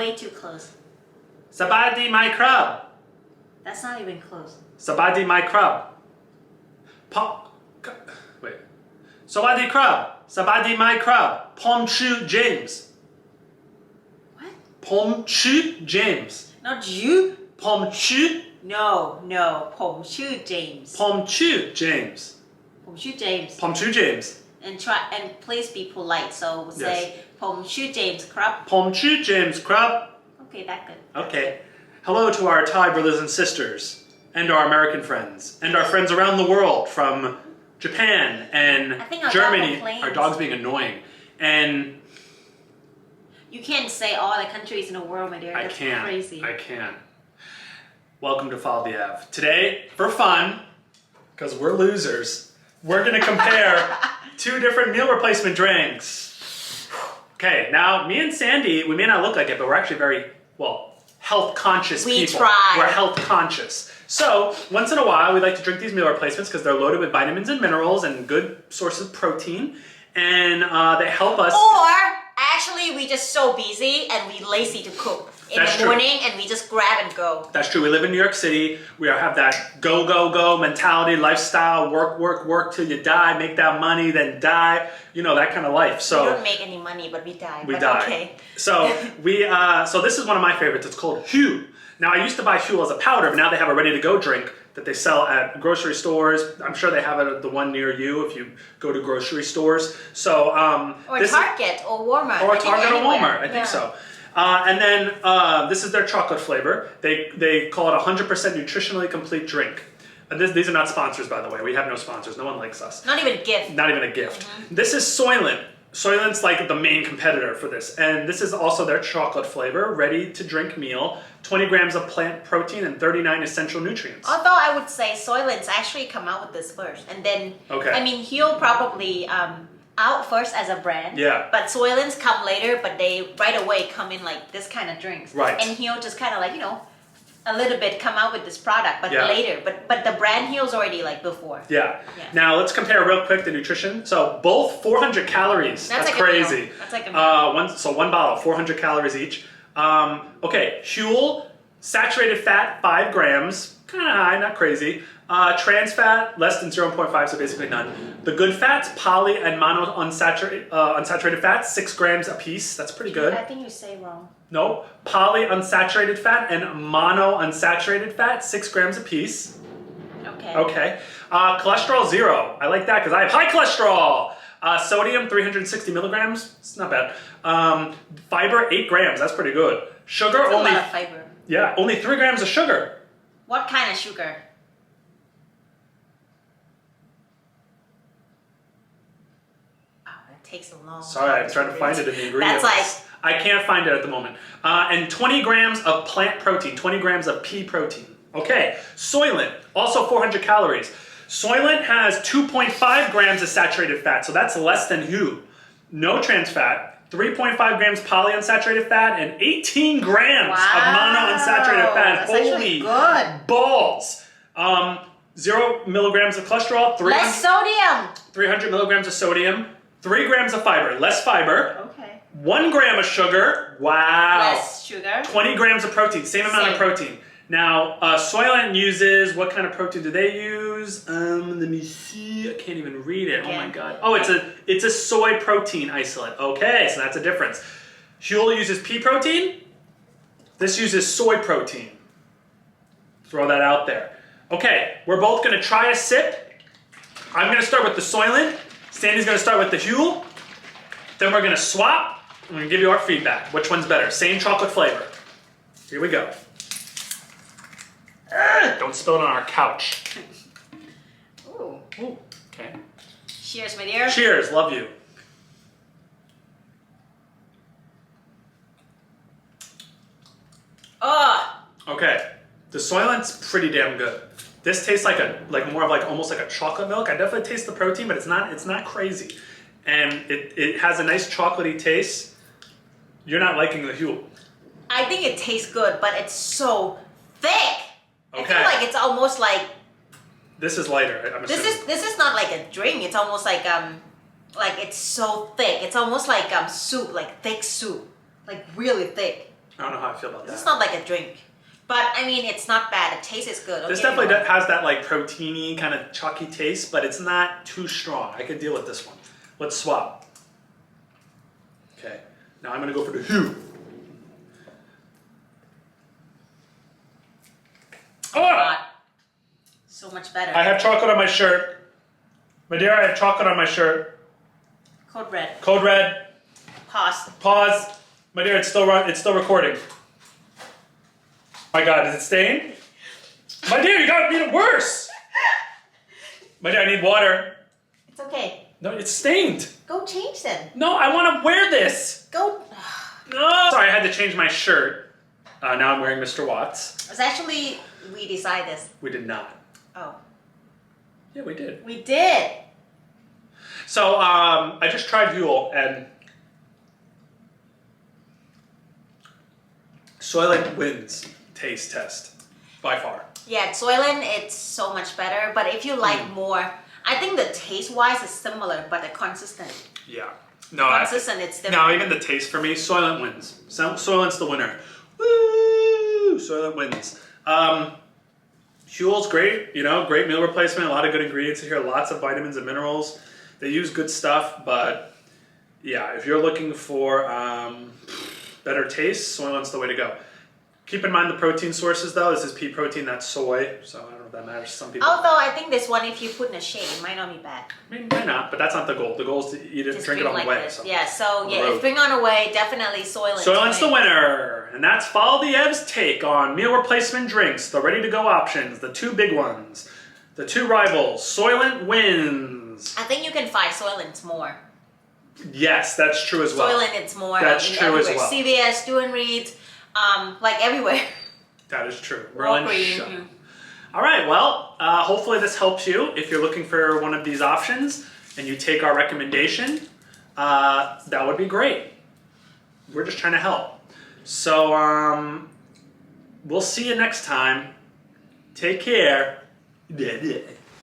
way too close. สบายดีไหมครับ That's not even close. สบายดีไหมครับพอ wait สวัสดีครับสบายดีไหมครับผมชื่อ James What? ผมชื่อ James Not you? ผมชื่อ No. ผมชื่อ James. ผมชื่อ James ผมชื่อ James. ผมชื่อ James And please be polite. So say ผมชื่อ James ครับ ผมชื่อ James ครับ Okay, that's good. Okay. Hello to our Thai brothers and sisters, and our American friends, and our friends around the world from Japan and I think our Germany. dog complains. Our dog's being annoying. And You can't say all the countries in the world, my dear. That's crazy. I can't. Welcome to Follow the Av. Today, for fun, because we're losers, we're going to compare two different meal replacement drinks. Okay, now me and Sandy, we may not look like it, but we're actually very, well, health conscious We people. try. We're health conscious. So once in a while, we like to drink these meal replacements because they're loaded with vitamins and minerals and good sources of protein, and they help us. Or actually, we just so busy and we lazy to cook in That's the true. morning, and we just grab and go. That's true. We live in New York City. We have that go mentality, lifestyle, work till you die, make that money, then die. You know, that kind of life. So We don't make any money, but we die. we but die. Okay. So so this is one of my favorites. It's called Huel. Now I used to buy Huel as a powder, but now they have a ready-to-go drink that they sell at grocery stores. I'm sure they have it at the one near you if you go to grocery stores. So Or this Target or Walmart. or I think Target or anywhere. Walmart. I think so. And then this is their chocolate flavor. They call it 100% nutritionally complete drink. And these are not sponsors, by the way. We have no sponsors. No one likes us. Not even gift. Not even a gift. This is Soylent. Soylent's like the main competitor for this. And this is also their chocolate flavor, ready to drink meal, 20 grams of plant protein and 39 essential nutrients. Although I would say Soylent's actually come out with this first, and then Okay. I mean Huel probably out first as a brand. Yeah. But Soylent's come later, but they right away come in like this kind of drinks. Right. And Huel just kind of like a little bit come out with this product, but Yeah. later. But the brand Huel's already like before. Yeah. Now let's compare real quick the nutrition. So both 400 calories. That's like crazy. a meal. That's like a meal. One bottle, 400 calories each. Okay, Huel, saturated fat 5 grams, kind of high, not crazy. Trans fat less than 0.5, so basically none. The good fats, poly and mono unsaturated fats, 6 grams a piece. That's pretty good. I think you say wrong. No, poly unsaturated fat and mono unsaturated fat, 6 grams a piece. Okay. Okay. Cholesterol 0. I like that because I have high cholesterol. Sodium 360 milligrams. It's not bad. Fiber 8 grams. That's pretty good. Sugar That's only. a lot of fiber. Yeah, only 3 grams of sugar. What kind of sugar? Oh, that takes a long Sorry, time I'm trying to find it in the ingredients. That's I can't find it at the moment. And 20 grams of plant protein, 20 grams of pea protein. Okay, Soylent, also 400 calories. Soylent has 2.5 grams of saturated fat, so that's less than Huel. No trans fat, 3.5 grams polyunsaturated fat, and 18 grams of monounsaturated fat. That's actually good. Balls. 0 milligrams of cholesterol, Less sodium. 300 milligrams of sodium, 3 grams of fiber, less fiber. Okay. 1 gram of sugar. Wow. Less sugar. 20 grams of protein, same amount of protein. Now, Soylent uses, what kind of protein do they use? Let me see, I can't even read it. Oh my God. Oh, it's a soy protein isolate. Okay, so that's a difference. Huel uses pea protein. This uses soy protein. Throw that out there. Okay, we're both gonna try a sip. I'm gonna start with the Soylent. Sandy's gonna start with the Huel. Then we're gonna swap. I'm gonna give you our feedback. Which one's better? Same chocolate flavor. Here we go. Don't spill it on our couch. Ooh. Ooh, okay. Cheers, my dear. Cheers, love you. Oh. Okay, the Soylent's pretty damn good. This tastes like more of almost like a chocolate milk. I definitely taste the protein, but it's not crazy. And it has a nice chocolatey taste. You're not liking the Huel. I think it tastes good, but it's so thick. Okay. I feel like it's almost like This is lighter, I'm assuming. this is not like a drink. It's almost like it's so thick. It's almost like soup, like thick soup, like really thick. I don't know how I feel about that. It's not like a drink. But, I mean, it's not bad. The taste is good. This definitely has that like proteiny kind of chalky taste, but it's not too strong. I could deal with this one. Let's swap. Okay, now I'm gonna go for the Huel. Oh! God. So much better. I have chocolate on my shirt. My dear, I have chocolate on my shirt. Code red. Code red. Pause. Pause. My dear, it's still recording. My God, is it stained? My dear, you gotta make it worse. My dear, I need water. It's okay. No, it's stained. Go change then. No, I want to wear this. Go. No. Sorry, I had to change my shirt. Now I'm wearing Mr. Watts. It's actually, we decide this. We did not. Oh. Yeah, we did. We did. So I just tried Huel and Soylent wins taste test by far. Yeah, Soylent, it's so much better. But if you like more, I think the taste-wise is similar, but the consistent. Yeah. No, Consistent, it's different. no, even the taste for me, Soylent wins. Soylent's the winner. Woo! Soylent wins. Huel's great, you know, great meal replacement, a lot of good ingredients in here, lots of vitamins and minerals. They use good stuff, but yeah, if you're looking for better taste, Soylent's the way to go. Keep in mind the protein sources though. This is pea protein, that's soy, so I don't know if that matters to some people. Although I think this one, if you put in a shake, it might not be bad. I mean, why not? But that's not the goal. The goal is to eat it, Just drink it on like the way. this. So. Yeah, so the yeah, road. if bring on away, definitely Soylent. Soylent's the winner. And that's Follow the Ev's take on meal replacement drinks, the ready-to-go options, the two big ones, the two rivals. Soylent wins. I think you can find Soylent more. Yes, that's true as well. Soylent, it's more. That's true as everywhere. well. CVS, Stuart Reed's, like everywhere. That is true. Merlin Walgreens, Shut. mhm. All right, well, hopefully this helps you if you're looking for one of these options and you take our recommendation. That would be great. We're just trying to help. So we'll see you next time. Take care.